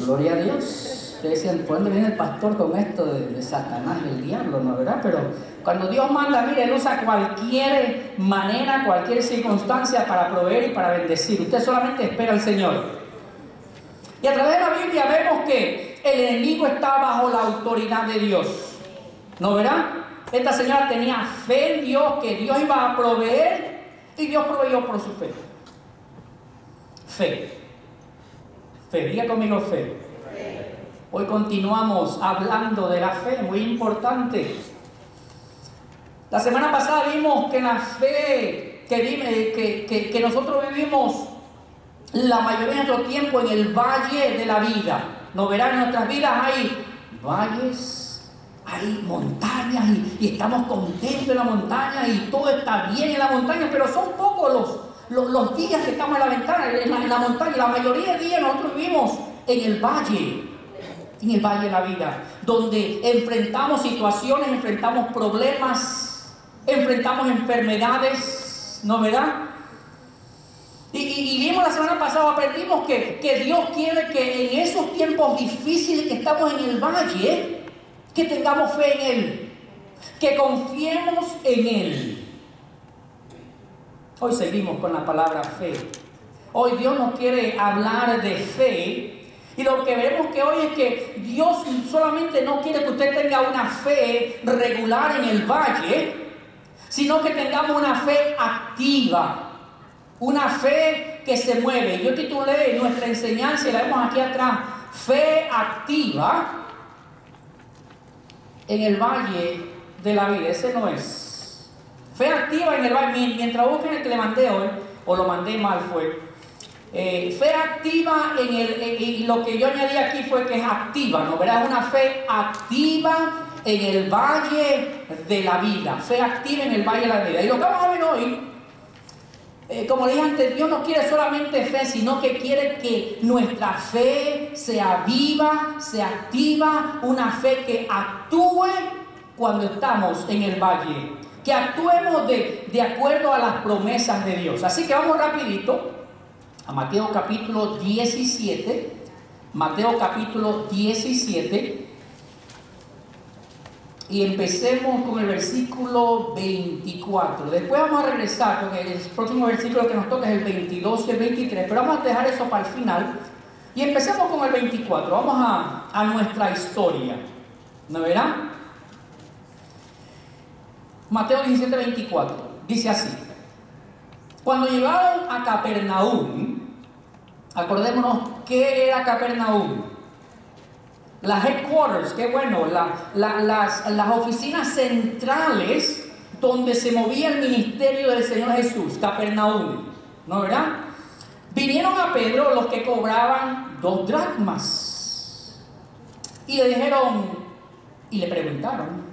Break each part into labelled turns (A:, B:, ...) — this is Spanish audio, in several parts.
A: Gloria a Dios. Ustedes decían, ¿por dónde viene el pastor con esto de Satanás y el diablo? ¿No, verdad? Pero cuando Dios manda, mire, Él usa cualquier manera, cualquier circunstancia para proveer y para bendecir. Usted solamente espera al Señor. Y a través de la Biblia vemos que el enemigo está bajo la autoridad de Dios. ¿No, verdad? Esta señora tenía fe en Dios, que Dios iba a proveer, y Dios proveyó por su fe. Fe. Fe, diga conmigo fe. Hoy continuamos hablando de la fe, muy importante. La semana pasada vimos que la fe que nosotros vivimos la mayoría de nuestro tiempo en el valle de la vida. No verán, en nuestras vidas hay valles, hay montañas y estamos contentos en la montaña y todo está bien en la montaña, pero son pocos los días que estamos en la ventana, en la montaña. La mayoría de días nosotros vivimos en el valle de la vida, donde enfrentamos situaciones, enfrentamos problemas, enfrentamos enfermedades, ¿no, verdad? Y vimos la semana pasada, aprendimos que Dios quiere que en esos tiempos difíciles que estamos en el valle, que tengamos fe en Él, que confiemos en Él. Hoy seguimos con la palabra fe. Hoy Dios nos quiere hablar de fe. Y lo que veremos que hoy es que Dios solamente no quiere que usted tenga una fe regular en el valle, sino que tengamos una fe activa. Una fe que se mueve. Yo titulé nuestra enseñanza, y la vemos aquí atrás, fe activa en el valle de la vida. Ese no es. Fe activa en el valle. Mientras busquen el que le mandé hoy, o lo mandé mal fue. Fe activa y lo que yo añadí aquí fue que es activa, ¿no? ¿Verdad? Una fe activa en el valle de la vida. Fe activa en el valle de la vida. Y lo que vamos a ver hoy, como dije antes, Dios no quiere solamente fe, sino que quiere que nuestra fe sea viva, sea activa, una fe que actúe cuando estamos en el valle, que actuemos de acuerdo a las promesas de Dios. Así que vamos rapidito a Mateo capítulo 17, Mateo capítulo 17, y empecemos con el versículo 24. Después vamos a regresar, porque el próximo versículo que nos toca es el 22 y el 23, pero vamos a dejar eso para el final. Y empecemos con el 24. Vamos a nuestra historia. ¿No verán? Mateo 17, 24. Dice así. Cuando llegaron a Capernaum, acordémonos qué era Capernaum. Las headquarters, qué bueno, las oficinas centrales donde se movía el ministerio del Señor Jesús, Capernaum, ¿no, verdad? Vinieron a Pedro los que cobraban 2 dracmas y le dijeron, y le preguntaron,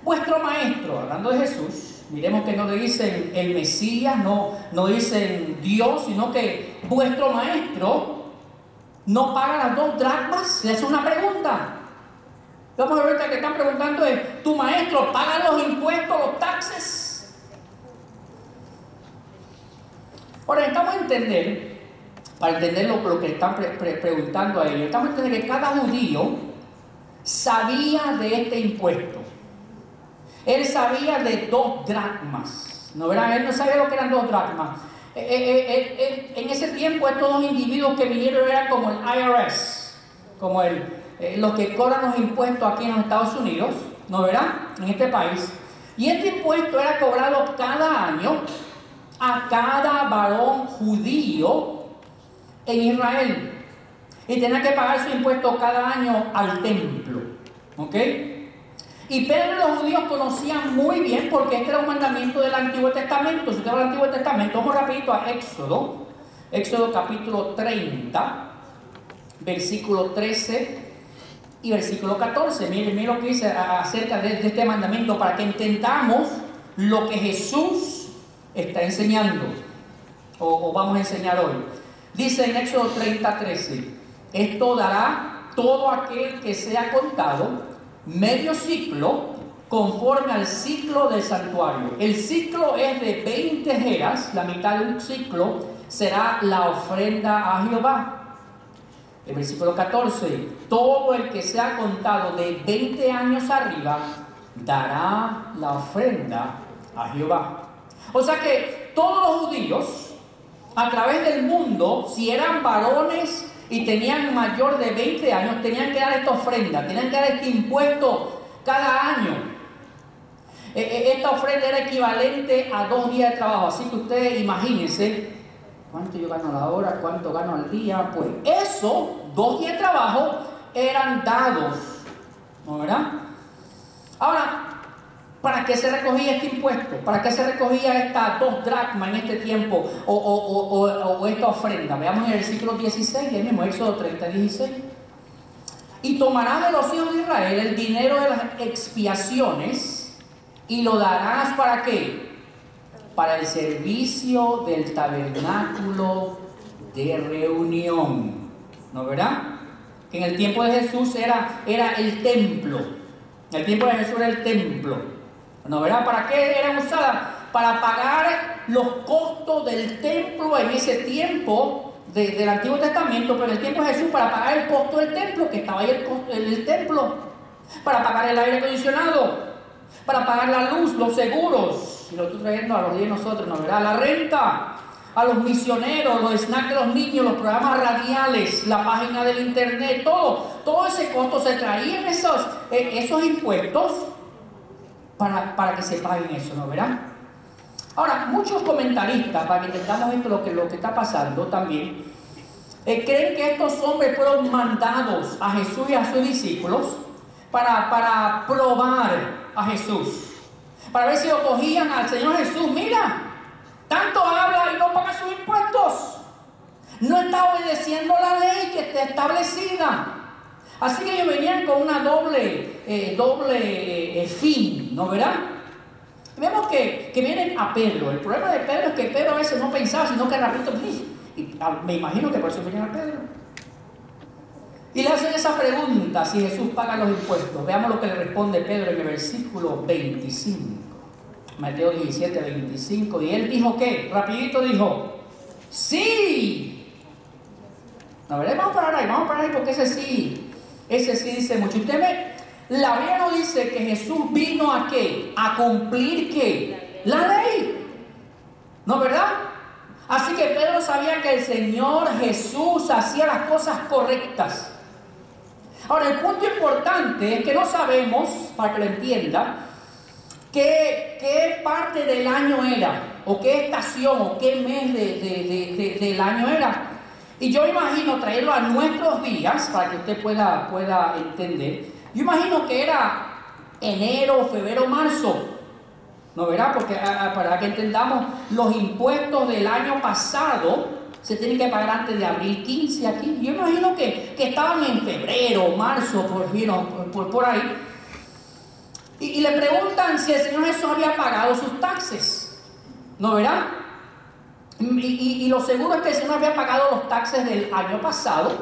A: vuestro maestro, hablando de Jesús, miremos que no le dicen el Mesías, no dicen Dios, sino que vuestro maestro no paga las 2 dracmas. Le hace una pregunta. Vamos a ver que están preguntando es, ¿tu maestro paga los impuestos, los taxes? Ahora necesitamos entender, para entender lo que están preguntando a ellos, necesitamos entender que cada judío sabía de este impuesto. Él sabía de 2 dracmas. ¿No, verdad? Él no sabía lo que eran 2 dracmas. En ese tiempo estos 2 individuos que vinieron eran como el IRS, como los que cobran los impuestos aquí en los Estados Unidos, ¿no, verdad? En este país. Y este impuesto era cobrado cada año a cada varón judío en Israel. Y tenía que pagar su impuesto cada año al templo. ¿Ok? Y Pedro y los judíos conocían muy bien, porque este era un mandamiento del Antiguo Testamento. Si usted va al Antiguo Testamento, vamos rapidito a Éxodo capítulo 30, versículo 13 y versículo 14. Miren lo que dice acerca de este mandamiento, para que entendamos lo que Jesús está enseñando, o vamos a enseñar hoy. Dice en Éxodo 30, 13, esto dará todo aquel que sea contado medio ciclo, conforme al ciclo del santuario. El ciclo es de 20 geras, la mitad de un ciclo será la ofrenda a Jehová. El versículo 14, todo el que sea contado de 20 años arriba dará la ofrenda a Jehová. O sea que todos los judíos a través del mundo, si eran varones y tenían mayor de 20 años, tenían que dar esta ofrenda, tenían que dar este impuesto cada año. Esta ofrenda era equivalente a 2 días de trabajo, así que ustedes imagínense cuánto yo gano a la hora, cuánto gano al día. Pues eso, 2 días de trabajo eran dados, ¿no verdad? Ahora, ¿para qué se recogía este impuesto? ¿Para qué se recogía estas 2 dracmas en este tiempo o esta ofrenda? Veamos en el versículo 16, el mismo Éxodo 30, 16. Y tomarás de los hijos de Israel el dinero de las expiaciones y lo darás ¿para qué? Para el servicio del tabernáculo de reunión. ¿No verdad? Que en el tiempo de Jesús era el templo. En el tiempo de Jesús era el templo. ¿No verdad? ¿Para qué eran usadas? Para pagar los costos del templo en ese tiempo del Antiguo Testamento, pero en el tiempo de Jesús para pagar el costo del templo, que estaba ahí el templo, para pagar el aire acondicionado, para pagar la luz, los seguros, y lo estoy trayendo a los días de nosotros, ¿no verdad? La renta, a los misioneros, los snacks de los niños, los programas radiales, la página del internet, todo ese costo se traían esos impuestos para que se paguen eso, ¿no verdad? Ahora, muchos comentaristas, para que entendamos esto, lo que está pasando también, creen que estos hombres fueron mandados a Jesús y a sus discípulos para probar a Jesús, para ver si lo cogían al Señor Jesús. Mira, tanto habla y no paga sus impuestos, no está obedeciendo la ley que está establecida. Así que ellos venían con una doble fin, ¿no verdad? Vemos que vienen a Pedro. El problema de Pedro es que Pedro a veces no pensaba, sino que rapidito, me imagino que por eso venían a Pedro. Y le hacen esa pregunta, si Jesús paga los impuestos. Veamos lo que le responde Pedro en el versículo 25. Mateo 17, 25. Y él dijo, ¿qué? Rapidito dijo, ¡sí! No, vamos a parar ahí porque ese sí dice mucho. La Biblia no dice que Jesús vino a ¿qué? A cumplir ¿qué? La ley. ¿No verdad? Así que Pedro sabía que el Señor Jesús hacía las cosas correctas. Ahora, el punto importante es que no sabemos, para que lo entienda, qué parte del año era, o qué estación, o qué mes del año era. Y yo imagino traerlo a nuestros días, para que usted pueda entender. Yo imagino que era enero, febrero, marzo. ¿No verá? Porque para que entendamos, los impuestos del año pasado se tienen que pagar antes de abril 15 aquí. Yo imagino que estaban en febrero, marzo, por ahí. Y le preguntan si el Señor Jesús había pagado sus taxes. ¿No verá? Y lo seguro es que el Señor había pagado los taxes del año pasado.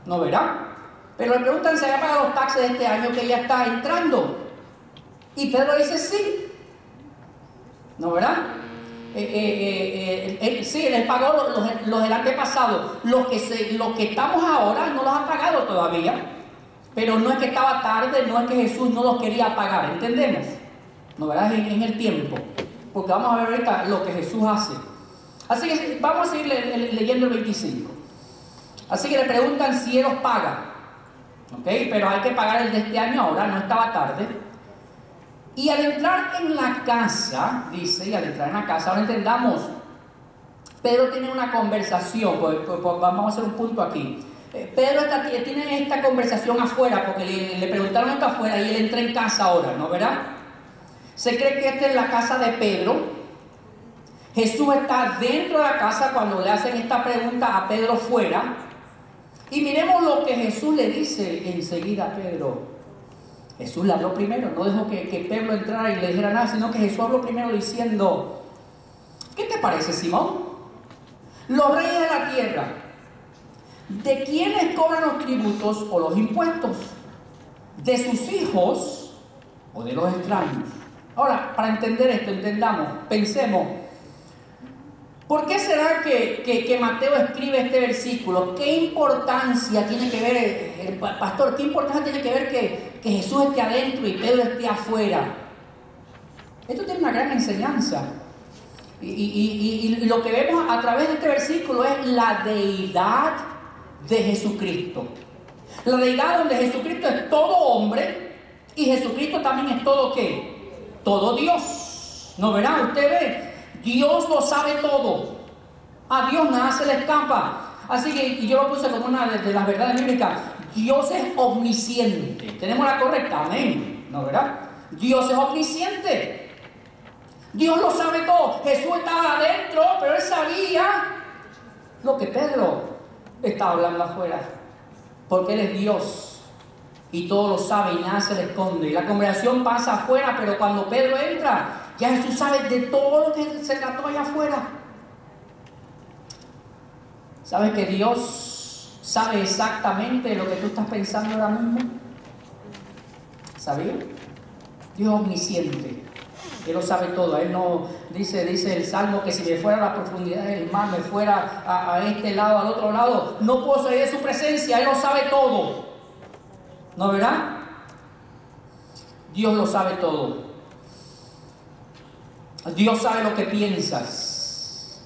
A: ¿No verá? Pero le preguntan si había pagado los taxes de este año que ya está entrando. Y Pedro dice sí. ¿No verdad? Sí, él pagó los del año pasado. Los que estamos ahora no los han pagado todavía. Pero no es que estaba tarde, no es que Jesús no los quería pagar. ¿Entendemos? ¿No verdad? En el tiempo. Porque vamos a ver ahorita lo que Jesús hace. Así que vamos a seguir leyendo el 25. Así que le preguntan si él los paga. ¿Ok? Pero hay que pagar el de este año ahora, no estaba tarde. Y al entrar en la casa, dice, ahora entendamos, Pedro tiene una conversación, pues vamos a hacer un punto aquí. Pedro tiene esta conversación afuera, porque le preguntaron esto afuera y él entra en casa ahora, ¿no verdad? Se cree que esta es la casa de Pedro. Jesús está dentro de la casa cuando le hacen esta pregunta a Pedro fuera. Y miremos lo que Jesús le dice enseguida a Pedro. Jesús le habló primero, no dejó que Pedro entrara y le dijera nada, sino que Jesús habló primero diciendo, ¿qué te parece, Simón? Los reyes de la tierra, ¿de quiénes cobran los tributos o los impuestos? ¿De sus hijos o de los extraños? Ahora, para entender esto, entendamos, pensemos, ¿Por qué será que Mateo escribe este versículo? ¿Qué importancia tiene que ver, el pastor, qué importancia tiene que ver que Jesús esté adentro y Pedro esté afuera? Esto tiene una gran enseñanza. Y lo que vemos a través de este versículo es la deidad de Jesucristo. La deidad donde Jesucristo es todo hombre y Jesucristo también es todo ¿qué? Todo Dios. ¿No verá? Usted ve, Dios lo sabe todo. A Dios nada se le escapa. Así que, y yo lo puse como una de las verdades bíblicas, Dios es omnisciente. Tenemos la correcta, amén. ¿No verá? Dios es omnisciente. Dios lo sabe todo. Jesús estaba adentro, pero él sabía lo que Pedro estaba hablando afuera. Porque él es Dios y todo lo sabe y nada se le esconde. Y la conversación pasa afuera, pero cuando Pedro entra, ya Jesús sabe de todo lo que se trató allá afuera. ¿Sabes que Dios sabe exactamente lo que tú estás pensando ahora mismo? ¿Sabía? Dios es omnisciente. Él lo sabe todo. Él no dice el Salmo que si me fuera a la profundidad del mar, me fuera a este lado, al otro lado, no puedo salir de su presencia. Él lo sabe todo. ¿No verá? Dios lo sabe todo. Dios sabe lo que piensas.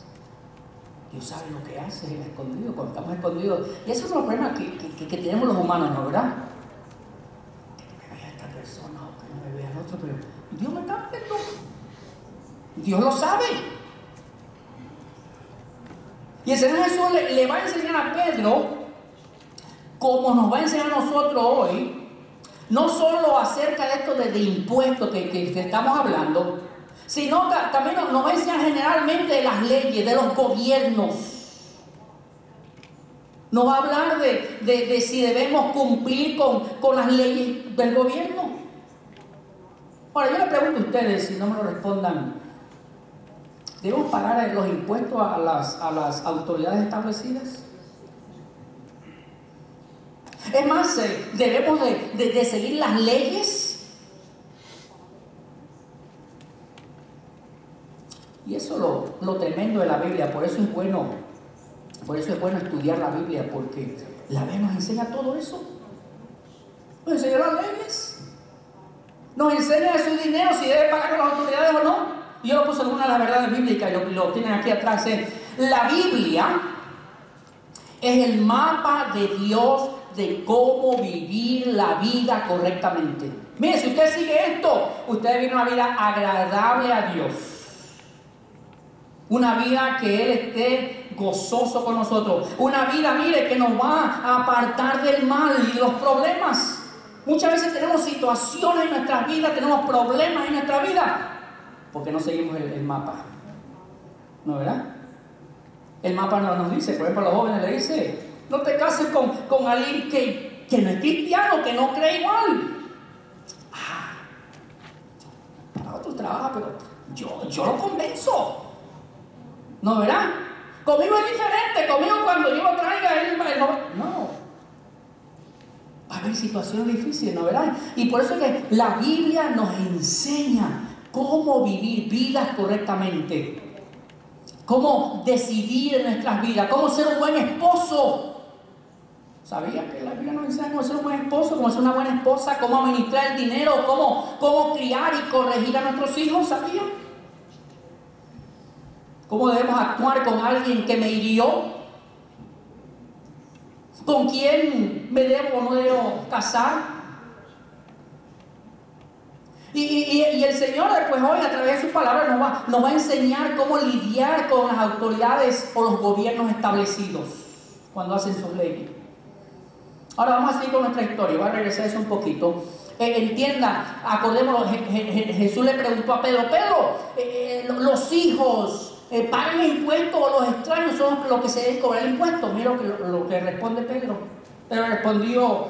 A: Dios sabe lo que haces en escondido, cuando estamos escondidos. Y eso es un problema que tenemos los humanos, ¿no verdad? Que no me vea esta persona o que no me vea el otro, pero Dios me está viendo. Dios lo sabe. Y el Señor Jesús le va a enseñar a Pedro, como nos va a enseñar a nosotros hoy, no solo acerca de esto de impuestos que estamos hablando, sino también nos va a enseñar generalmente de las leyes, de los gobiernos. Nos va a hablar de si debemos cumplir con las leyes del gobierno. Ahora, yo le pregunto a ustedes, si no me lo respondan, ¿debemos pagar los impuestos a las autoridades establecidas? Es más, ¿debemos de seguir las leyes? Y eso es lo tremendo de la Biblia. Por eso es bueno estudiar la Biblia, porque la Biblia nos enseña todo eso. Nos enseña las leyes. Nos enseña de su dinero, si debe pagar con las autoridades o no. Y yo lo puse en una de las verdades bíblicas y lo tienen aquí atrás. La Biblia es el mapa de Dios de cómo vivir la vida correctamente. Mire, si usted sigue esto, usted vive una vida agradable a Dios. Una vida que Él esté gozoso con nosotros. Una vida, mire, que nos va a apartar del mal y de los problemas. Muchas veces tenemos situaciones en nuestras vidas, tenemos problemas en nuestra vida, porque no seguimos el mapa. ¿No, verdad? El mapa nos dice, por ejemplo, a los jóvenes le dice, no te cases con alguien que no es cristiano, que no cree igual. Para otros trabaja, pero yo lo convenzo. ¿No, verdad? Conmigo es diferente, conmigo cuando yo lo traiga, él no. Va a haber situaciones difíciles, ¿no, verdad? Y por eso es que la Biblia nos enseña cómo vivir vidas correctamente. Cómo decidir en nuestras vidas, cómo ser un buen esposo. ¿Sabía que la Biblia nos enseña cómo ser un buen esposo, cómo ser una buena esposa, cómo administrar el dinero, cómo criar y corregir a nuestros hijos? ¿Sabía? ¿Cómo debemos actuar con alguien que me hirió? ¿Con quién me debo o no debo casar? Y el Señor, pues hoy a través de su palabra nos va a enseñar cómo lidiar con las autoridades o los gobiernos establecidos cuando hacen sus leyes. Ahora vamos a seguir con nuestra historia. Voy a regresar a eso un poquito. Entienda, acordémonos, Jesús le preguntó a Pedro, los hijos pagan impuestos o los extraños son los que se deben cobrar impuestos. Mira lo que responde Pedro. Pedro respondió,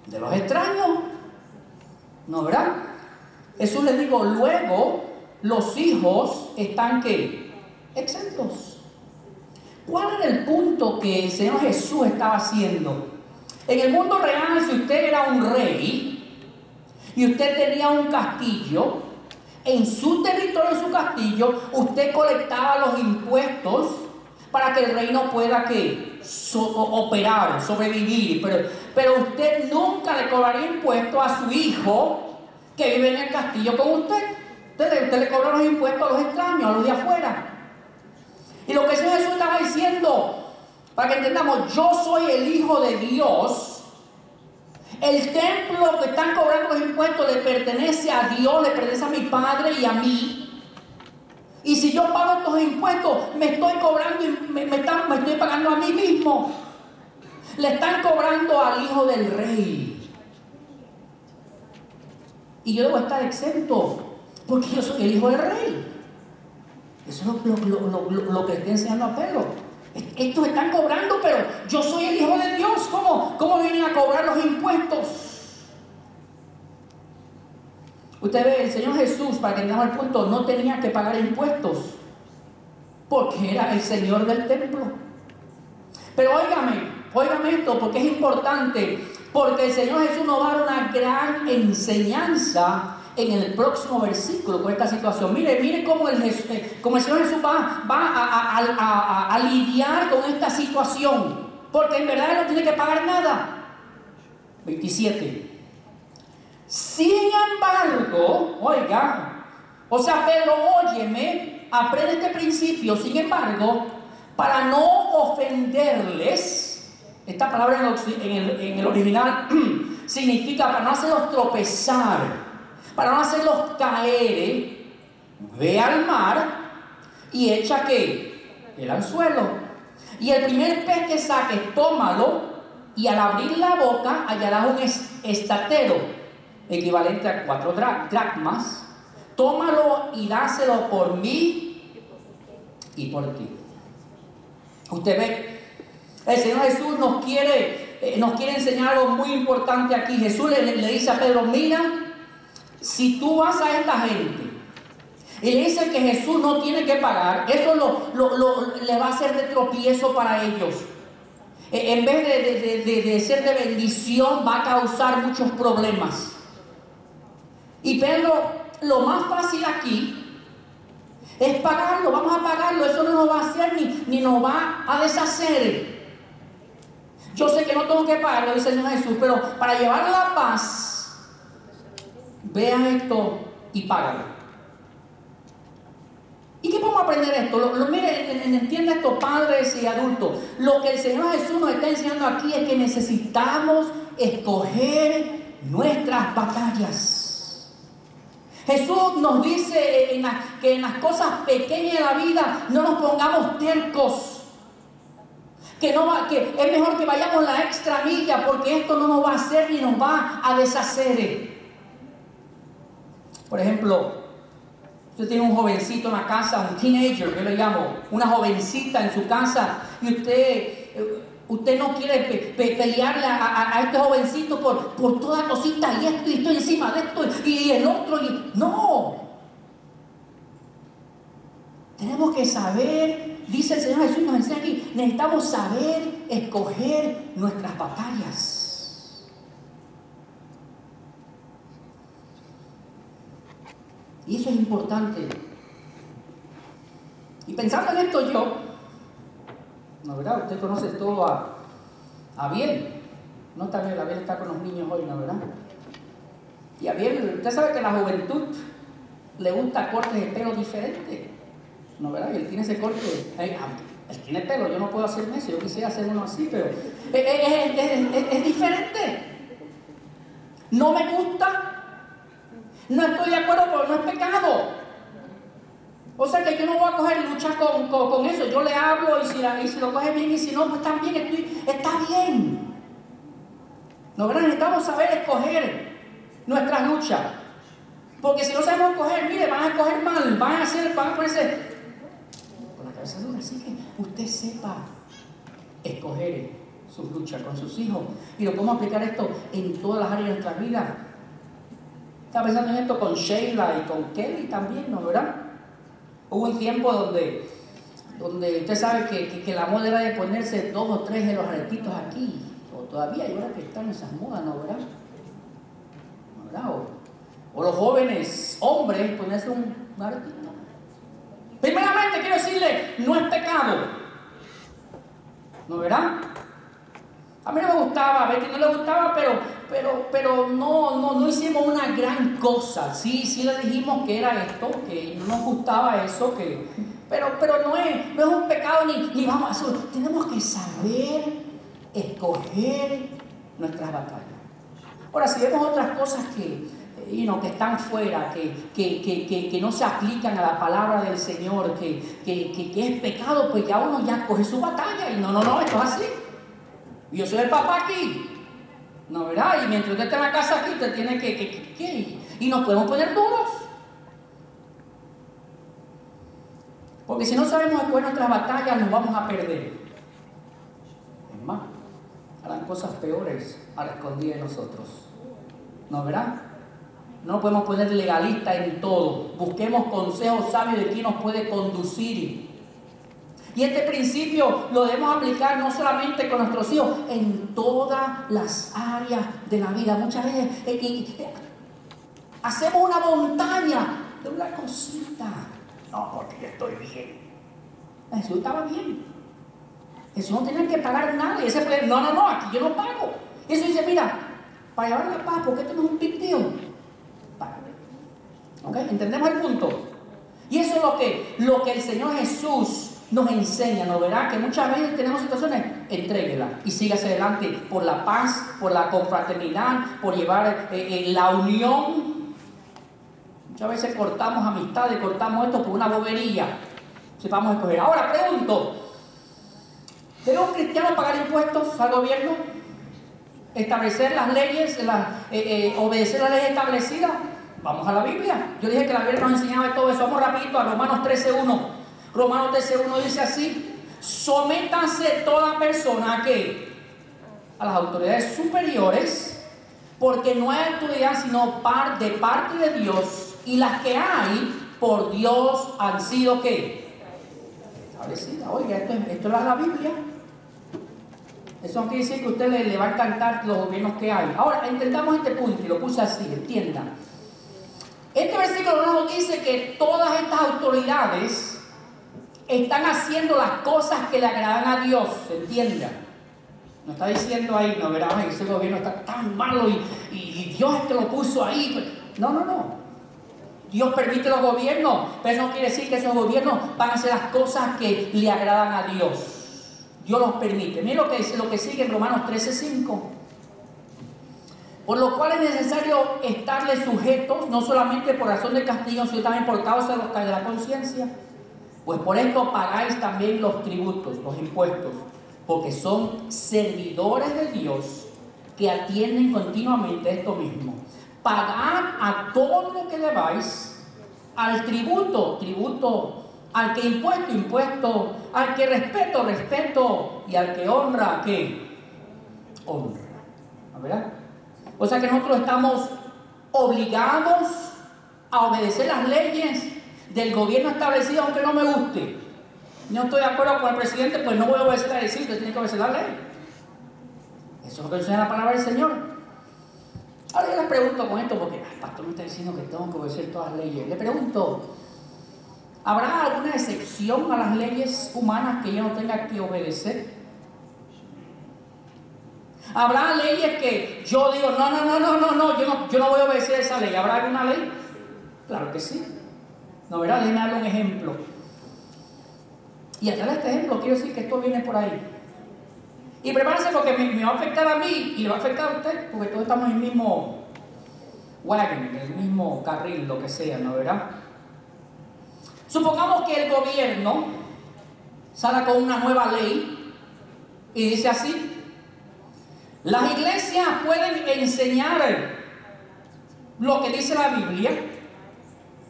A: de los extraños, ¿no, verdad? Jesús le dijo, luego los hijos están ¿qué? Exentos. ¿Cuál era el punto que el Señor Jesús estaba haciendo? En el mundo real, si usted era un rey y usted tenía un castillo, En su territorio, en su castillo, usted colectaba los impuestos para que el reino pueda operar, sobrevivir. Pero usted nunca le cobraría impuestos a su hijo que vive en el castillo con usted. Usted le cobra los impuestos a los extraños, a los de afuera. Y lo que el Señor Jesús estaba diciendo, para que entendamos, yo soy el Hijo de Dios. El templo que están cobrando los impuestos le pertenece a Dios, le pertenece a mi Padre y a mí. Y si yo pago estos impuestos, me estoy cobrando, me estoy pagando a mí mismo. Le están cobrando al Hijo del Rey. Y yo debo estar exento, porque yo soy el Hijo del Rey. Eso es lo que está enseñando a Pedro. Estos están cobrando, pero yo soy el Hijo de Dios. ¿Cómo vienen a cobrar los impuestos? Usted ve, el Señor Jesús, para que tengamos el punto, no tenía que pagar impuestos, porque era el Señor del templo. Pero óigame esto, porque es importante, porque el Señor Jesús nos va a dar una gran enseñanza en el próximo versículo con esta situación. Mire cómo el Señor Jesús va a lidiar con esta situación, porque en verdad Él no tiene que pagar nada. 27. Sin embargo, oiga, o sea, Pedro, óyeme, aprende este principio. Sin embargo, para no ofenderles, esta palabra en el original significa para no hacerlos tropezar, para no hacerlos caer, ve al mar y echa ¿qué? El anzuelo. Y el primer pez que saques, tómalo, y al abrir la boca hallarás un estatero, equivalente a 4 dracmas. Tómalo y dáselo por mí y por ti. Usted ve, el Señor Jesús nos quiere enseñar algo muy importante aquí. Jesús le dice a Pedro, mira, si tú vas a esta gente y le dices que Jesús no tiene que pagar, eso le va a ser de tropiezo para ellos. En vez de ser de bendición, va a causar muchos problemas. Y Pedro, lo más fácil aquí es pagarlo, vamos a pagarlo. Eso no nos va a hacer ni nos va a deshacer. Yo sé que no tengo que pagarlo, dice el Señor Jesús, pero para llevar la paz, vea esto y págalo. ¿Y qué podemos aprender esto? Miren, entiende esto, padres y adultos. Lo que el Señor Jesús nos está enseñando aquí es que necesitamos escoger nuestras batallas. Jesús nos dice que en las cosas pequeñas de la vida no nos pongamos tercos. Que es mejor que vayamos la extra milla, porque esto no nos va a hacer ni nos va a deshacer. Por ejemplo, usted tiene un jovencito en la casa, un teenager, yo le llamo, una jovencita en su casa, y usted no quiere pelearle a este jovencito por toda cosita, y esto encima de esto, y el otro, no. Tenemos que saber, dice el Señor Jesús, nos enseña aquí, necesitamos saber escoger nuestras batallas. Y eso es importante. Y pensando en esto ¿no verdad? Usted conoce todo a Biel. No está bien, Biel está con los niños hoy, ¿no verdad? Y a Biel, usted sabe que a la juventud le gusta cortes de pelo diferentes, ¿no verdad? Y él tiene ese corte, él tiene pelo, yo no puedo hacerme eso, yo quisiera hacer uno así, pero es diferente. No me gusta. No estoy de acuerdo, pero no es pecado. O sea que yo no voy a coger lucha con eso. Yo le hablo y si lo coge bien y si no, pues también está bien. Necesitamos saber escoger nuestras luchas. Porque si no sabemos escoger, mire, van a escoger mal, van a ponerse con la cabeza dura. Así que usted sepa escoger sus luchas con sus hijos. Y lo podemos aplicar esto en todas las áreas de nuestra vida. Estaba pensando en esto con Sheila y con Kelly también, ¿no verdad? Hubo un tiempo donde usted sabe que la moda era de ponerse 2 o 3 de los aretitos aquí, o todavía hay horas que están esas modas, ¿no verdad? ¿No verdad? O los jóvenes hombres, ponerse un aretito. Primeramente quiero decirle, no es pecado. ¿No verán? A mí no me gustaba, a Betty no le gustaba, pero no hicimos una gran cosa. Sí le dijimos que era esto, que no nos gustaba eso, pero no es un pecado ni vamos a hacerlo. Tenemos que saber escoger nuestras batallas. Ahora, si vemos otras cosas que están fuera, que no se aplican a la palabra del Señor, que es pecado, pues ya uno ya coge su batalla y no, esto es así. Yo soy el papá aquí, ¿no verdad? Y mientras usted está en la casa aquí, usted tiene que y nos podemos poner duros. Porque si no sabemos escoger nuestras batallas, nos vamos a perder. Es más, harán cosas peores a la escondida de nosotros. ¿No verdad? No podemos poner legalistas en todo. Busquemos consejos sabios de quién nos puede conducir. Y este principio lo debemos aplicar no solamente con nuestros hijos, en todas las áreas de la vida. Muchas veces hacemos una montaña de una cosita. No, porque yo estoy bien. Jesús estaba bien. Jesús no tenía que pagar nada. Y ese puede, no, aquí yo no pago. Y eso dice, mira, para llevar la paz, porque esto no es un big deal. Págame. ¿Ok? ¿Entendemos el punto? Y eso es lo que el Señor Jesús nos enseña, ¿no verá? Que muchas veces tenemos situaciones, entréguela y sígase adelante por la paz, por la confraternidad, por llevar la unión. Muchas veces cortamos amistades, cortamos esto por una bobería. Si vamos a escoger. Ahora pregunto, ¿debe un cristiano pagar impuestos al gobierno? ¿Establecer las leyes, obedecer las leyes establecidas? Vamos a la Biblia. Yo dije que la Biblia nos enseñaba de todo eso. Vamos rapidito a Romanos 13:1. Romanos 13:1 dice así: sométanse toda persona ¿a qué? A las autoridades superiores, porque no hay autoridad sino de parte de Dios, y las que hay por Dios han sido ¿qué? Establecidas. Oiga, esto es la Biblia. Eso no quiere decir que a usted le va a encantar los gobiernos que hay. Ahora, entendamos este punto y lo puse así, entiendan. Este versículo nos dice que todas estas autoridades están haciendo las cosas que le agradan a Dios, ¿se entiende? No está diciendo ahí, no verás, ese gobierno está tan malo y Dios es que lo puso ahí. No. Dios permite los gobiernos, pero eso no quiere decir que esos gobiernos van a hacer las cosas que le agradan a Dios. Dios los permite. Miren lo que sigue en Romanos 13:5. Por lo cual es necesario estarle sujetos, no solamente por razón de castigo, sino también por causa de la conciencia. Pues por esto pagáis también los tributos, los impuestos, porque son servidores de Dios que atienden continuamente esto mismo. Pagad a todo lo que debáis, al tributo, al que impuesto, al que respeto, y al que honra, ¿qué? Honra. ¿Verdad? O sea que nosotros estamos obligados a obedecer las leyes del gobierno establecido, aunque no me guste. No estoy de acuerdo con el presidente, pues no voy a obedecer la ley. Usted tiene que obedecer la ley. Eso es lo que enseña la palabra del Señor. Ahora yo les pregunto con esto, porque el pastor me está diciendo que tengo que obedecer todas las leyes. Le pregunto, ¿habrá alguna excepción a las leyes humanas que yo no tenga que obedecer? ¿Habrá leyes que yo digo, no, yo no voy a obedecer esa ley? ¿Habrá alguna ley? Claro que sí. No, ¿verdad? Déjenme darle un ejemplo. Y al darle este ejemplo, quiero decir que esto viene por ahí. Y prepárense porque me va a afectar a mí y le va a afectar a usted, porque todos estamos en el mismo wagon, en el mismo carril, lo que sea, ¿no, verdad? Supongamos que el gobierno sale con una nueva ley y dice así: las iglesias pueden enseñar lo que dice la Biblia,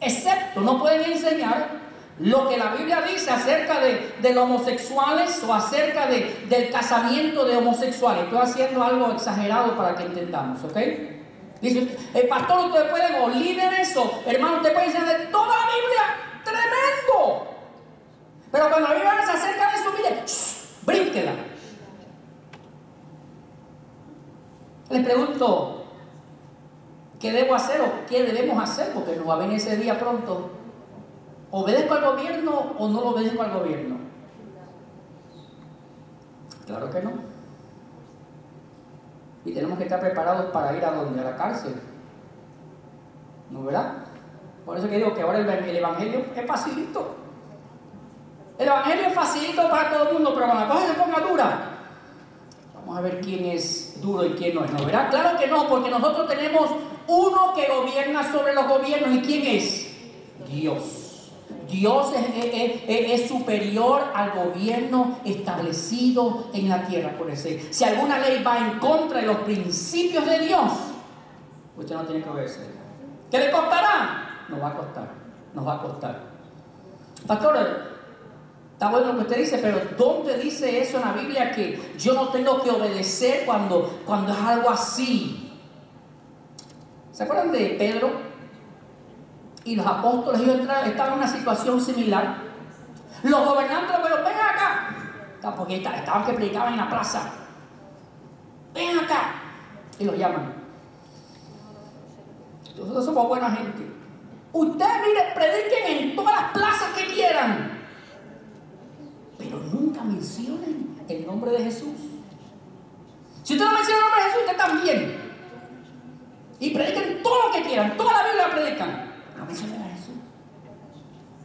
A: excepto no pueden enseñar lo que la Biblia dice acerca de los homosexuales o acerca del casamiento de homosexuales. Estoy haciendo algo exagerado para que entendamos, ¿ok? Dice, el pastor, ustedes pueden, o líderes, o hermanos, ustedes pueden enseñar de toda la Biblia, tremendo. Pero cuando la Biblia se acerca de eso, mire, brínquela. Les pregunto, ¿Qué debo hacer o qué debemos hacer? Porque nos va a venir ese día pronto. ¿Obedezco al gobierno o no lo obedezco al gobierno? Claro que no. Y tenemos que estar preparados para ir a donde, a la cárcel. ¿No, verdad? Por eso que digo que ahora el evangelio es facilito. El evangelio es facilito para todo el mundo, pero cuando la cosa se ponga dura, vamos a ver quién es duro y quién no es, ¿no, verdad? Claro que no, porque nosotros tenemos uno que gobierna sobre los gobiernos. ¿Y quién es? Dios. Dios es superior al gobierno establecido en la tierra. Por eso, si alguna ley va en contra de los principios de Dios, usted no tiene que obedecer. ¿Qué le costará? Nos va a costar. Nos va a costar. Pastor, está bueno lo que usted dice, pero ¿dónde dice eso en la Biblia que yo no tengo que obedecer cuando es algo así? ¿Se acuerdan de Pedro? Y los apóstoles, ellos estaban en una situación similar. Los gobernantes los ven acá, porque estaban que predicaban en la plaza. Ven acá. Y los llaman. Nosotros somos buena gente. Ustedes, mire, prediquen en todas las plazas que quieran, pero nunca mencionen el nombre de Jesús. Si usted no menciona el nombre de Jesús, usted también. Y prediquen todo lo que quieran, toda la Biblia predican. No mencionen a Jesús.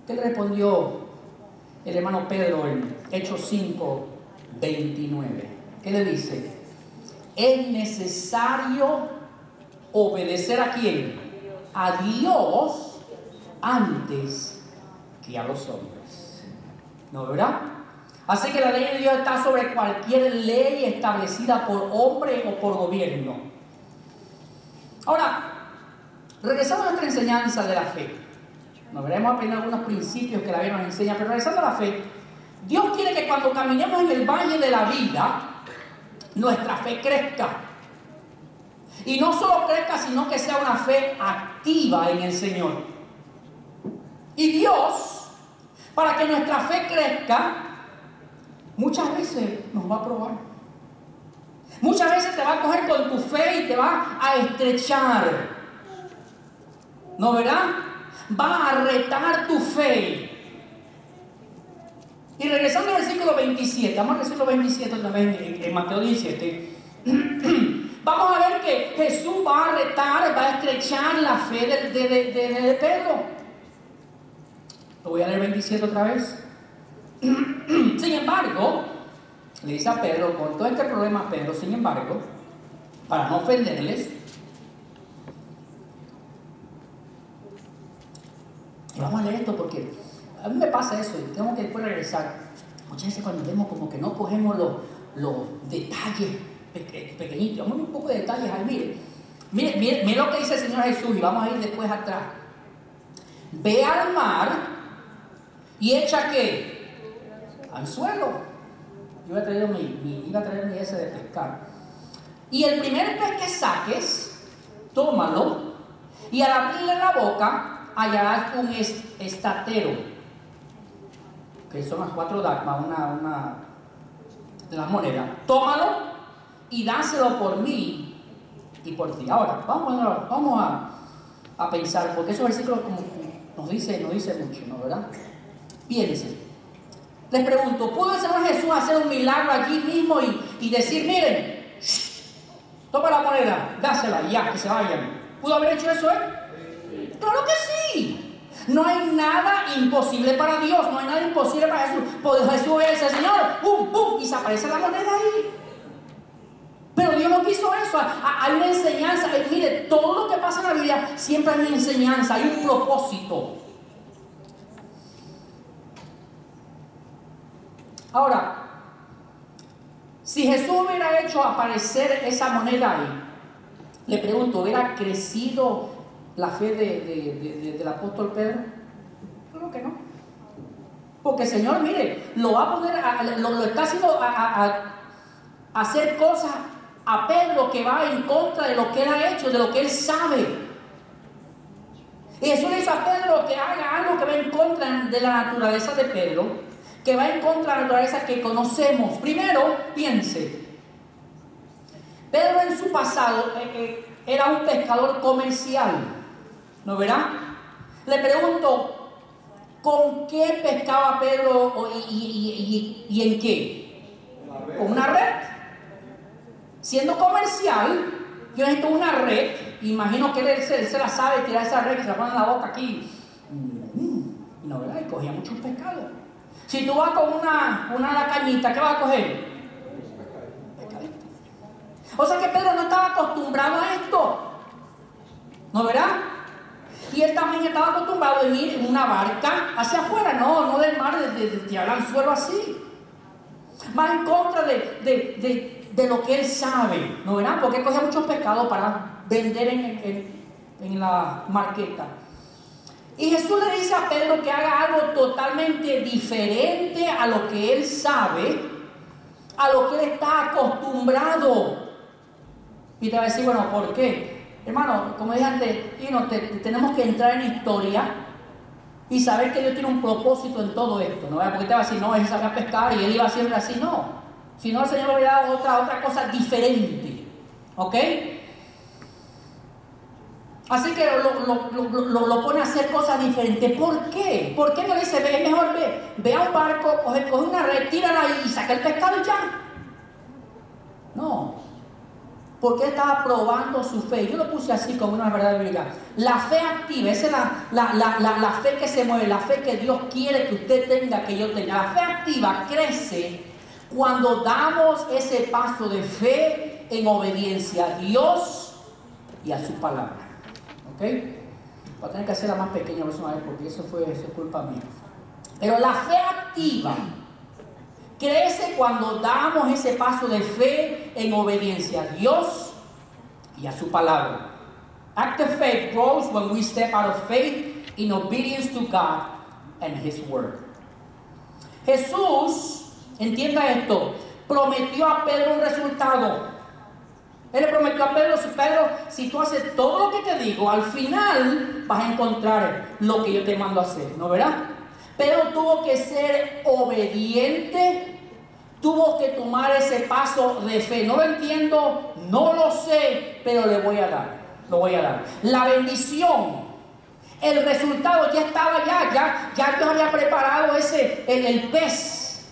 A: ¿Qué le respondió el hermano Pedro en Hechos 5, 29? ¿Qué le dice? Es necesario obedecer ¿a quién? A Dios antes que a los hombres. ¿No, verdad? Así que la ley de Dios está sobre cualquier ley establecida por hombre o por gobierno. Ahora, regresando a nuestra enseñanza de la fe, nos veremos a aprender algunos principios que la Biblia nos enseña, pero regresando a la fe, Dios quiere que cuando caminemos en el valle de la vida, nuestra fe crezca. Y no solo crezca, sino que sea una fe activa en el Señor. Y Dios, para que nuestra fe crezca, muchas veces nos va a probar. Muchas veces te va a coger con tu fe y te va a estrechar. ¿No, verdad? Va a retar tu fe. Y regresando al versículo 27, vamos al versículo 27 otra vez en Mateo 17. Vamos a ver que Jesús va a retar, va a estrechar la fe de Pedro. Lo voy a leer 27 otra vez. Sin embargo, le dice a Pedro, con todo este problema a Pedro, sin embargo, para no ofenderles, y vamos a leer esto porque a mí me pasa eso y tengo que después regresar. Muchas veces cuando vemos como que no cogemos los detalles pequeñitos, vamos a un poco de detalles ahí. Mire lo que dice el Señor Jesús y vamos a ir después atrás. Ve al mar y echa ¿qué? Anzuelo. Yo iba a traer mi ese de pescar. Y el primer pez que saques, tómalo y al abrirle la boca hallarás un estatero, que son las 4 dracmas, una de las monedas. Tómalo y dáselo por mí y por ti. Ahora, vamos a pensar, porque esos versículos como nos dice mucho, ¿no, verdad? Piensen. Les pregunto, ¿pudo el Señor Jesús hacer un milagro allí mismo y decir, miren, toma la moneda, dásela y ya, que se vayan? ¿Pudo haber hecho eso él? Claro que sí. No hay nada imposible para Dios, no hay nada imposible para Jesús. Pues Jesús es el Señor, ¡pum, pum! Y se aparece la moneda ahí. Pero Dios no quiso eso. Hay una enseñanza. Mire, todo lo que pasa en la vida siempre hay una enseñanza, hay un propósito. Ahora, si Jesús hubiera hecho aparecer esa moneda ahí, le pregunto, ¿hubiera crecido la fe del apóstol Pedro? Creo que no. Porque el Señor, mire, lo va a poner, lo está haciendo a hacer cosas a Pedro que va en contra de lo que él ha hecho, de lo que él sabe. Y Jesús le hizo a Pedro que haga algo que va en contra de la naturaleza de Pedro, que va en contra de la naturaleza que conocemos. Primero, piense, Pedro en su pasado era un pescador comercial, ¿no verá? Le pregunto, ¿con qué pescaba Pedro y en qué? Con una red. Siendo comercial, yo necesito una red. Imagino que él se la sabe tirar esa red, que se la pone en la boca aquí. ¿No verdad? Y cogía muchos pescados. Si tú vas con una cañita, ¿qué vas a coger? O sea que Pedro no estaba acostumbrado a esto, ¿no verdad? Y él también estaba acostumbrado a venir en una barca hacia afuera, no del mar, de tirar anzuelo así. Más en contra de lo que él sabe, ¿no verdad? Porque él cogía muchos pescados para vender en la marqueta. Y Jesús le dice a Pedro que haga algo totalmente diferente a lo que él sabe, a lo que él está acostumbrado. Y te va a decir, bueno, ¿por qué? Hermano, como dije antes, tenemos que entrar en historia y saber que Dios tiene un propósito en todo esto, ¿no? Porque te va a decir, no, él sabía pescar y él iba siempre así, no. Si no, el Señor le hubiera dado otra cosa diferente, ¿ok? Así que lo pone a hacer cosas diferentes. ¿Por qué? ¿Por qué no le dice, es mejor ve a un barco, coge una red, tírala y saca el pescado y ya? No. Porque él estaba probando su fe. Yo lo puse así como una verdad bíblica. La fe activa, esa es la fe que se mueve, la fe que Dios quiere que usted tenga, que yo tenga. La fe activa crece cuando damos ese paso de fe en obediencia a Dios y a su palabra. ¿Ok? Voy a tener que hacerla más pequeña la próxima vez porque eso es culpa mía. Pero la fe activa crece cuando damos ese paso de fe en obediencia a Dios y a su palabra. Active faith grows when we step out of faith in obedience to God and His word. Jesús, entienda esto, prometió a Pedro un resultado. Él le prometió a Pedro, si tú haces todo lo que te digo, al final vas a encontrar lo que yo te mando a hacer, ¿no verdad? Pedro tuvo que ser obediente, tuvo que tomar ese paso de fe. No lo entiendo, no lo sé, pero le voy a dar, lo voy a dar. La bendición, el resultado ya estaba ya Dios había preparado el pez.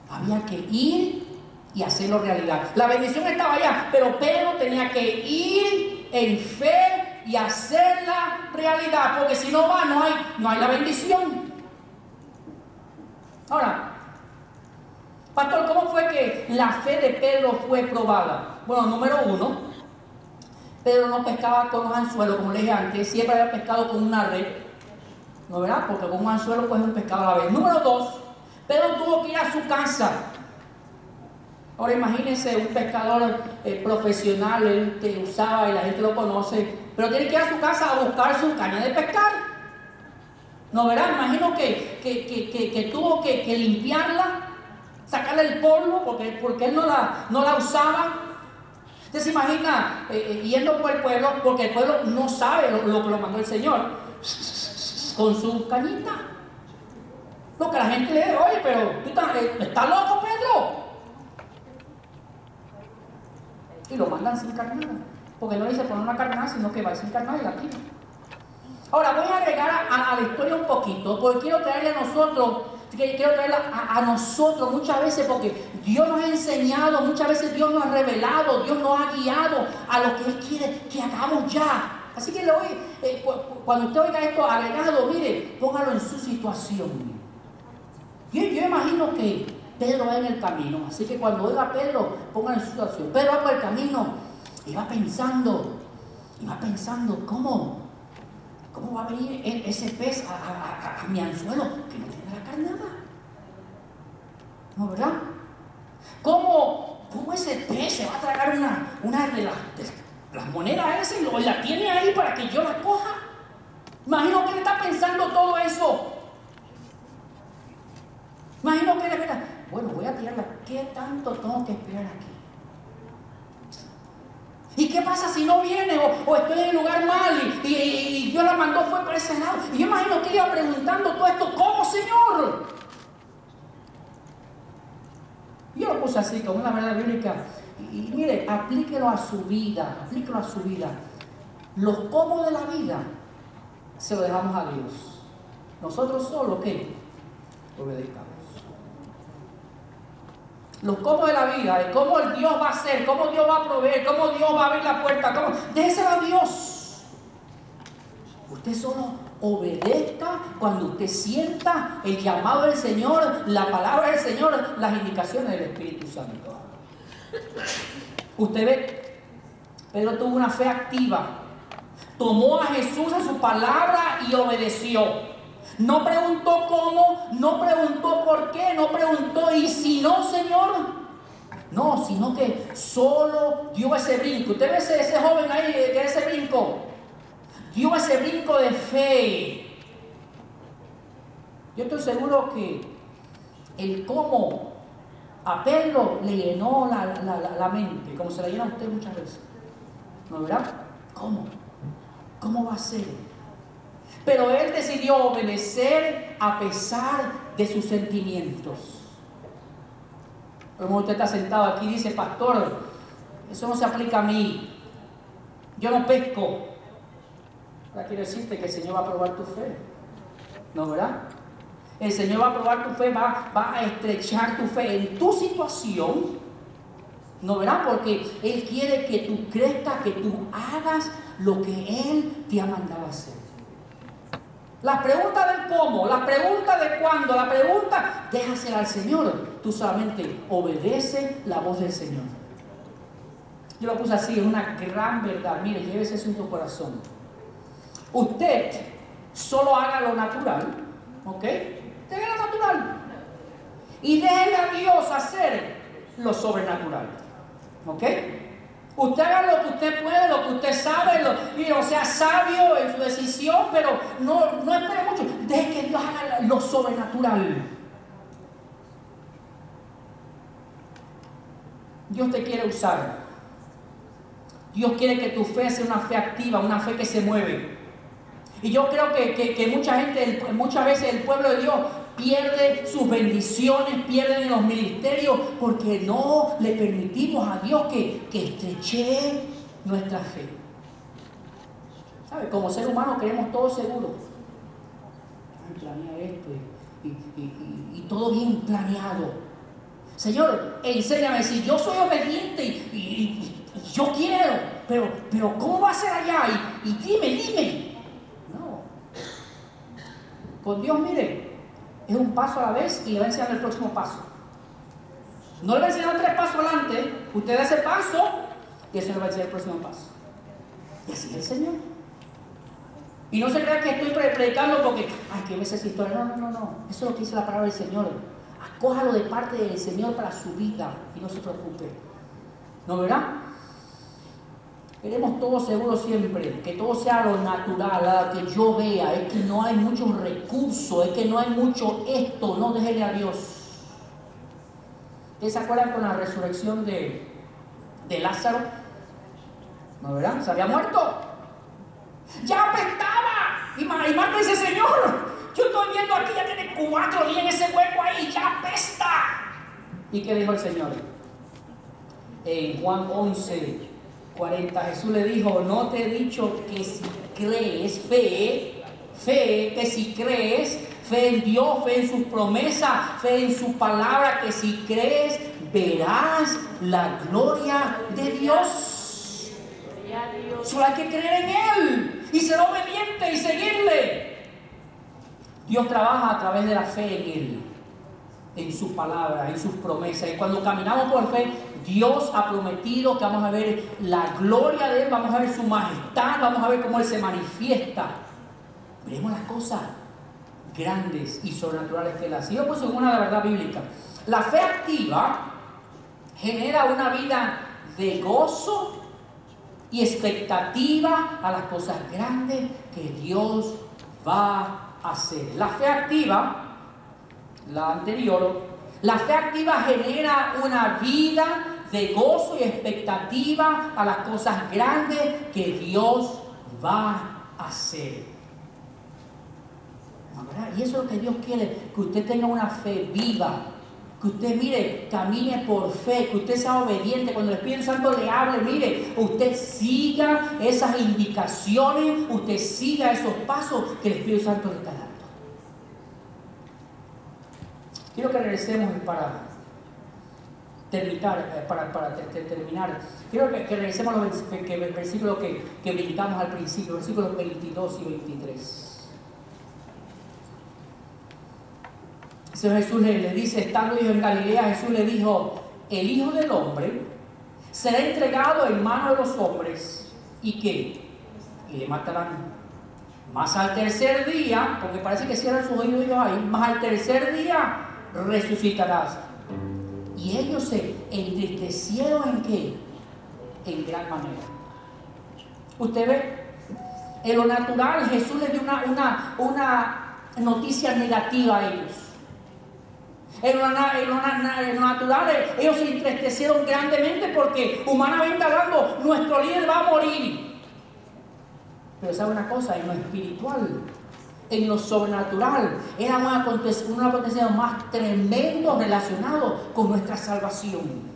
A: Había que ir y hacerlo realidad. La bendición estaba allá, pero Pedro tenía que ir en fe y hacerla realidad, porque si no va, no hay la bendición. Ahora, pastor, ¿cómo fue que la fe de Pedro fue probada? Bueno, número uno, Pedro no pescaba con los anzuelos, como le dije antes, siempre había pescado con una red, ¿no verdad? Porque con un anzuelo pues es un pescado a la vez. Número dos, Pedro tuvo que ir a su casa. Ahora imagínense un pescador profesional, él que usaba y la gente lo conoce, pero tiene que ir a su casa a buscar su caña de pescar. ¿No verá? Imagino que tuvo que limpiarla, sacarle el polvo, porque él no la usaba. Usted se imagina yendo por el pueblo, porque el pueblo no sabe lo que lo mandó el Señor, con su cañita. Lo que la gente le dice, oye, pero tú estás loco, Pedro. Y lo mandan sin carnada, porque no le dice poner una carnada, sino que va sin carnada y la tira. Ahora voy a agregar a la historia un poquito, porque quiero traerle a nosotros muchas veces, porque Dios nos ha enseñado, muchas veces Dios nos ha revelado, Dios nos ha guiado a lo que Él quiere que hagamos ya. Así que cuando usted oiga esto agregado, mire, póngalo en su situación. Yo imagino que Pedro va en el camino, así que cuando oiga a Pedro, póngalo en su situación. Pedro va por el camino y va pensando, ¿cómo va a venir ese pez a mi anzuelo que no tiene la carnada? ¿No, verdad? ¿Cómo ese pez se va a tragar una de las monedas esas y la tiene ahí para que yo la coja? Imagino que él está pensando todo eso. Imagino que él espera, bueno, voy a tirarla, ¿qué tanto tengo que esperar aquí? ¿Y qué pasa si no viene o estoy en el lugar mal y Dios la mandó fue por ese lado? Y yo imagino que él iba preguntando todo esto, ¿cómo, Señor? Yo lo puse así, como una verdad bíblica. Y mire, aplíquelo a su vida, aplíquelo a su vida. Los cómo de la vida se lo dejamos a Dios. Nosotros solo, ¿qué? Obedezcamos. Los cómo de la vida, de cómo el Dios va a hacer, cómo Dios va a proveer, cómo Dios va a abrir la puerta, cómo... Déjeselo a Dios. Usted solo obedezca cuando usted sienta el llamado del Señor, la palabra del Señor, las indicaciones del Espíritu Santo. Usted ve, Pedro tuvo una fe activa. Tomó a Jesús a su palabra y obedeció. No preguntó cómo, no preguntó por qué, no preguntó y si no, Señor. No, sino que solo dio ese brinco. Usted ve ese joven ahí que ese brinco. Dio ese brinco de fe. Yo estoy seguro que el cómo a Pedro le llenó la mente, como se la llena a usted muchas veces. ¿No verdad? ¿Cómo? ¿Cómo va a ser? Pero él decidió obedecer a pesar de sus sentimientos. Como usted está sentado aquí y dice, pastor, eso no se aplica a mí. Yo no pesco. Ahora quiero decirte que el Señor va a probar tu fe. ¿No, verdad? El Señor va a probar tu fe, va a estrechar tu fe en tu situación. ¿No, verdad? Porque Él quiere que tú crezcas, que tú hagas lo que Él te ha mandado a hacer. La pregunta del cómo, la pregunta de cuándo, la pregunta, déjasela al Señor. Tú solamente obedece la voz del Señor. Yo lo puse así, es una gran verdad. Mire, llévese eso en tu corazón. Usted solo haga lo natural, ¿ok? Tenga lo natural. Y déjele a Dios hacer lo sobrenatural, ¿ok? Usted haga lo que usted puede, lo que usted sabe, o sea sabio en su decisión, pero no espere mucho. Deje que Dios haga lo sobrenatural. Dios te quiere usar. Dios quiere que tu fe sea una fe activa, una fe que se mueve. Y yo creo que muchas veces el pueblo de Dios pierde sus bendiciones, pierden los ministerios porque no le permitimos a Dios que estreche nuestra fe. ¿Sabe? Como ser humano queremos todo seguro. Planea esto y todo bien planeado. Señor, enséñame, si yo soy obediente y yo quiero, pero ¿cómo va a ser allá? Y dime. No. Con Dios, mire, es un paso a la vez y le va a enseñar el próximo paso. No le va a enseñar 3 pasos adelante, usted da ese paso y eso le va a enseñar el próximo paso. Y así es el Señor. Y no se crea que estoy predicando porque, que me sé esa historia. No. Eso es lo que dice la palabra del Señor. Acójalo de parte del Señor para su vida y no se preocupe. ¿No, verdad? Queremos todo seguro siempre, que todo sea lo natural, que yo vea, es que no hay muchos recursos, es que no hay mucho esto, no déjele a Dios. ¿Ustedes se acuerdan con la resurrección de Lázaro? ¿No, verdad? ¿Se había muerto? ¡Ya apestaba! Y Marta dice, Señor, yo estoy viendo aquí, ya tiene 4 días en ese hueco ahí, ya apesta. ¿Y qué dijo el Señor? En Juan 11:40, Jesús le dijo, no te he dicho que si crees, fe, que si crees, fe en Dios, fe en sus promesas, fe en su palabra, que si crees, verás la gloria de Dios. Solo hay que creer en Él y ser obediente y seguirle. Dios trabaja a través de la fe en Él, en su palabra, en sus promesas. Y cuando caminamos por fe, Dios ha prometido que vamos a ver la gloria de Él, vamos a ver su majestad, vamos a ver cómo Él se manifiesta. Veremos las cosas grandes y sobrenaturales que Él hace. Yo puse una de verdad bíblica. La fe activa genera una vida de gozo y expectativa a las cosas grandes que Dios va a hacer. La fe activa, la anterior, la fe activa genera una vida de gozo y expectativa a las cosas grandes que Dios va a hacer. ¿No, verdad? Y eso es lo que Dios quiere, que usted tenga una fe viva, Que usted, mire, camine por fe, que usted sea obediente. Cuando el Espíritu Santo le hable, mire, usted siga esas indicaciones, usted siga esos pasos que el Espíritu Santo le está dando. Quiero que regresemos para terminar. Quiero que regresemos a los versículos que brincamos al principio, versículos 22 y 23. Señor Jesús le dice, estando ellos en Galilea, Jesús le dijo, el Hijo del Hombre será entregado en manos de los hombres, ¿y qué? Y le matarán. Mas al tercer día, porque parece que cierran sus oídos ellos ahí, mas al tercer día resucitarás. Y ellos se entristecieron ¿en qué? En gran manera. Usted ve, en lo natural Jesús les dio una noticia negativa a ellos. En lo natural ellos se entristecieron grandemente porque humanamente hablando nuestro líder va a morir. Pero sabe una cosa, en lo espiritual, en lo sobrenatural, era un acontecimiento más tremendo relacionado con nuestra salvación.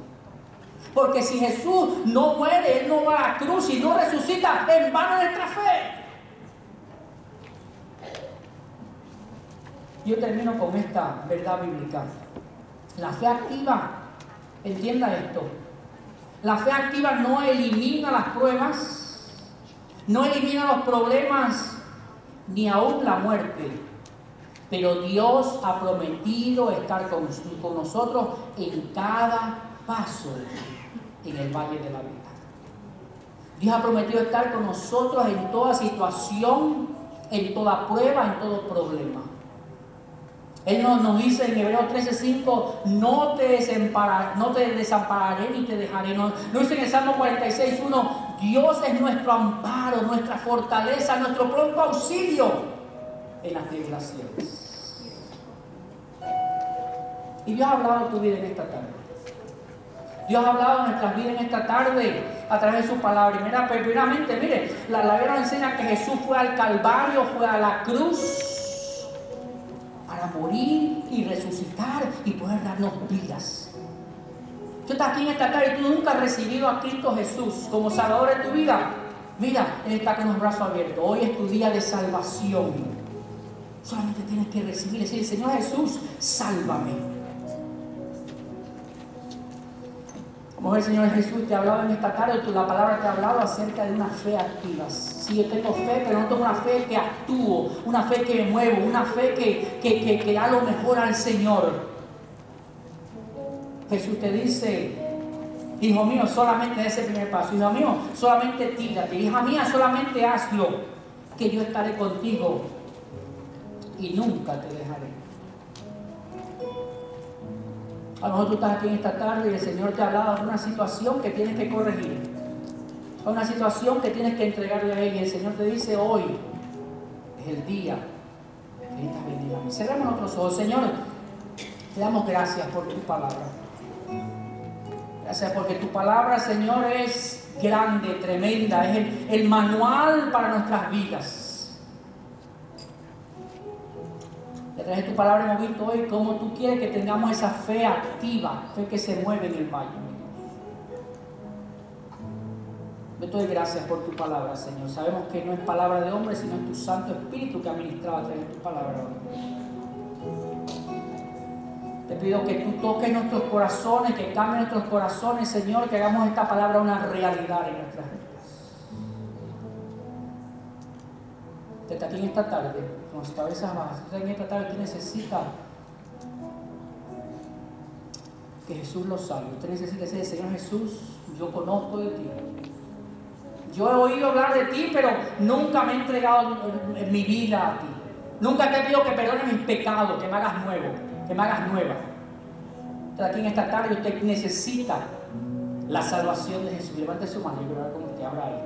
A: Porque si Jesús no muere, Él no va a la cruz y no resucita, en vano nuestra fe. Yo termino con esta verdad bíblica. La fe activa, entienda esto, la fe activa no elimina las pruebas, no elimina los problemas, ni aún la muerte. Pero Dios ha prometido estar con nosotros en cada paso en el valle de la vida. Dios ha prometido estar con nosotros en toda situación, en toda prueba, en todo problema. Él nos dice en Hebreos 13:5, no te desampararé ni te dejaré. Nos dice en el Salmo 46:1, Dios es nuestro amparo, nuestra fortaleza, nuestro pronto auxilio en las tribulaciones. Y Dios ha hablado de tu vida en esta tarde. Dios ha hablado de nuestras vidas en esta tarde a través de su palabra. Y mira, primeramente, mire, la Biblia nos enseña que Jesús fue al Calvario, fue a la cruz para morir y resucitar y poder darnos vidas. Tú estás aquí en esta tarde y tú nunca has recibido a Cristo Jesús como Salvador de tu vida. Mira, Él está con los brazos abiertos. Hoy es tu día de salvación. Solamente tienes que recibir y decir, Señor Jesús, sálvame. Como el Señor Jesús te ha hablado en esta tarde, la palabra te ha hablado acerca de una fe activa. Si yo tengo fe, pero no tengo una fe que actúo, una fe que me muevo, una fe que da lo mejor al Señor. Jesús te dice, hijo mío, solamente ese primer paso. Hijo mío, solamente tírate. Hija mía, solamente hazlo, que yo estaré contigo y nunca te dejaré. A lo mejor tú estás aquí en esta tarde y el Señor te ha hablado de una situación que tienes que corregir, de una situación que tienes que entregarle a Él, y el Señor te dice, hoy es el día que necesitas venir a mí. Cerremos nuestros ojos. Señor, te damos gracias por tu palabra. Gracias porque tu palabra, Señor, es grande, tremenda, es el manual para nuestras vidas. A través de tu palabra hemos visto hoy cómo tú quieres que tengamos esa fe activa, fe que se mueve en el valle. Yo te doy gracias por tu palabra, Señor. Sabemos que no es palabra de hombre, sino es tu Santo Espíritu que ha ministrado a través de tu palabra hoy. Te pido que tú toques nuestros corazones, que cambies nuestros corazones, Señor, que hagamos esta palabra una realidad en nuestras vidas. Desde aquí en esta tarde, con las cabezas bajas, en esta tarde usted necesita que Jesús lo salve. Usted necesita decir, Señor Jesús, yo conozco de ti. Yo he oído hablar de ti, pero nunca me he entregado en mi vida a ti. Nunca te he pedido que perdone mis pecados, que me hagas nuevo, que me hagas nueva. Desde aquí en esta tarde usted necesita la salvación de Jesús. Levante su mano y voy a orar con usted. Abra ahí.